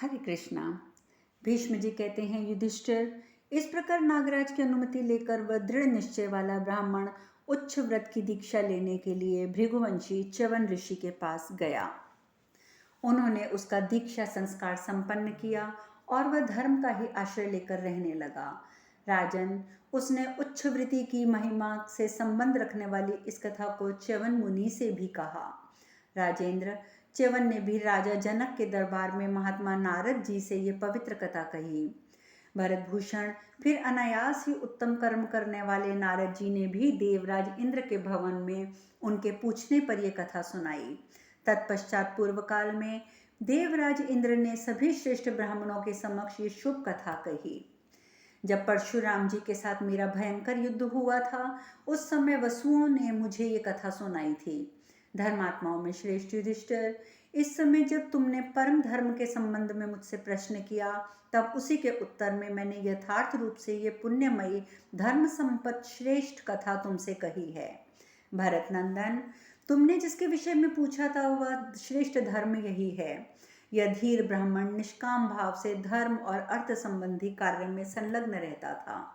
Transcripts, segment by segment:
हरे कृष्णा। भीष्म जी कहते हैं, युधिष्ठिर, इस प्रकार नागराज की अनुमति लेकर वह दृढ़ निश्चय वाला ब्राह्मण उच्च व्रत की दीक्षा लेने के लिए भृगुवंशी च्यवन ऋषि के पास गया। उन्होंने उसका दीक्षा संस्कार संपन्न किया और वह धर्म का ही आश्रय लेकर रहने लगा। राजन, उसने उच्च वृत्ति की महिमा से संबंध रखने वाली इस कथा को च्यवन मुनि से भी कहा। राजेंद्र, च्यवन ने भी राजा जनक के दरबार में महात्मा नारद जी से ये पवित्र कथा कही। भरतभूषण, फिर अनायास ही उत्तम कर्म करने वाले नारद जी ने भी देवराज इंद्र के भवन में उनके पूछने पर यह कथा सुनाई। तत्पश्चात पूर्व काल में देवराज इंद्र ने सभी श्रेष्ठ ब्राह्मणों के समक्ष ये शुभ कथा कही। जब परशुराम जी के साथ मेरा भयंकर युद्ध हुआ था, उस समय वसुओं ने मुझे ये कथा सुनाई थी। धर्मात्माओं में श्रेष्ठ युधिष्ठिर, इस समय जब तुमने परम धर्म के संबंध में मुझसे प्रश्न किया, तब उसी के उत्तर में मैंने यथार्थ रूप से ये पुण्यमयी धर्म संपत्त श्रेष्ठ कथा तुमसे कही है। भरत नंदन, तुमने जिसके विषय में पूछा था वह श्रेष्ठ धर्म यही है। यह धीर ब्राह्मण निष्काम भाव से धर्म और अर्थ संबंधी कार्य में संलग्न रहता था।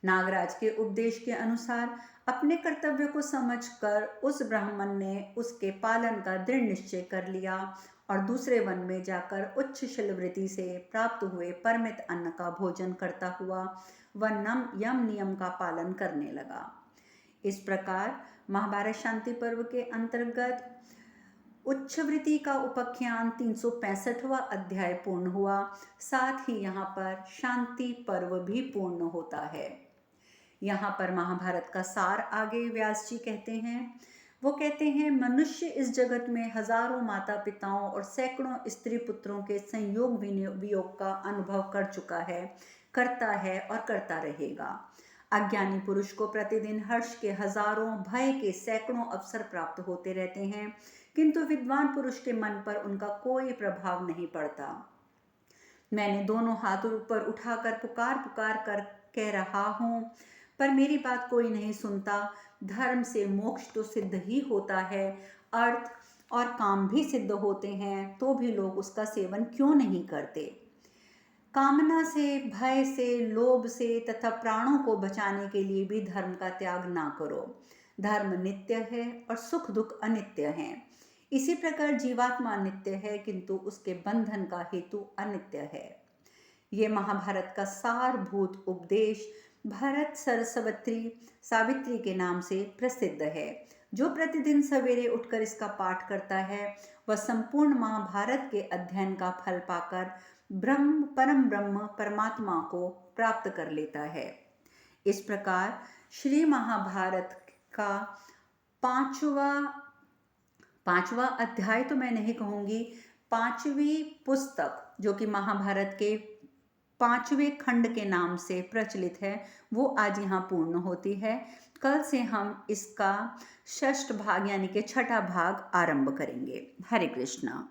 नागराज के उपदेश के अनुसार अपने कर्तव्य को समझकर उस ब्राह्मण ने उसके पालन का दृढ़ निश्चय कर लिया और दूसरे वन में जाकर उच्च शिलवृत्ति से प्राप्त हुए परमित अन्न का भोजन करता हुआ वह यम नियम का पालन करने लगा। इस प्रकार महाभारत शांति पर्व के अंतर्गत उच्चवृत्ति का उपाख्यान 365वां अध्याय पूर्ण हुआ। साथ ही यहाँ पर शांति पर्व भी पूर्ण होता है। यहाँ पर महाभारत का सार आगे व्यास जी कहते हैं। वो कहते हैं, मनुष्य इस जगत में हजारों माता पिताओं और सैकड़ों स्त्री पुत्रों के संयोग वियोग का अनुभव कर चुका है, करता है और करता रहेगा। अज्ञानी पुरुष को प्रतिदिन हर्ष के हजारों, भय के सैकड़ों अवसर प्राप्त होते रहते हैं, किंतु विद्वान पुरुष के मन पर उनका कोई प्रभाव नहीं पड़ता। मैंने दोनों हाथ ऊपर उठाकर पुकार पुकार कर कह रहा हूँ, पर मेरी बात कोई नहीं सुनता। धर्म से मोक्ष तो सिद्ध ही होता है, अर्थ और काम भी सिद्ध होते हैं, तो भी लोग उसका सेवन क्यों नहीं करते। कामना से, भय से, लोभ से तथा प्राणों को बचाने के लिए भी धर्म का त्याग ना करो। धर्म नित्य है और सुख दुख अनित्य हैं। इसी प्रकार जीवात्मा नित्य है, किंतु उसके बंधन का हेतु अनित्य है। ये महाभारत का सारभूत उपदेश भरत सरस्वती सावित्री के नाम से प्रसिद्ध है। जो प्रतिदिन सवेरे उठकर इसका पाठ करता है, वह संपूर्ण महाभारत के अध्ययन का फल पाकर परम ब्रह्म परमात्मा को प्राप्त कर लेता है। इस प्रकार श्री महाभारत का पांचवा अध्याय तो मैं नहीं कहूँगी, पांचवी पुस्तक जो कि महाभारत के पांचवें खंड के नाम से प्रचलित है, वो आज यहाँ पूर्ण होती है। कल से हम इसका षष्ठ भाग यानी कि छठा भाग आरंभ करेंगे। हरे कृष्णा।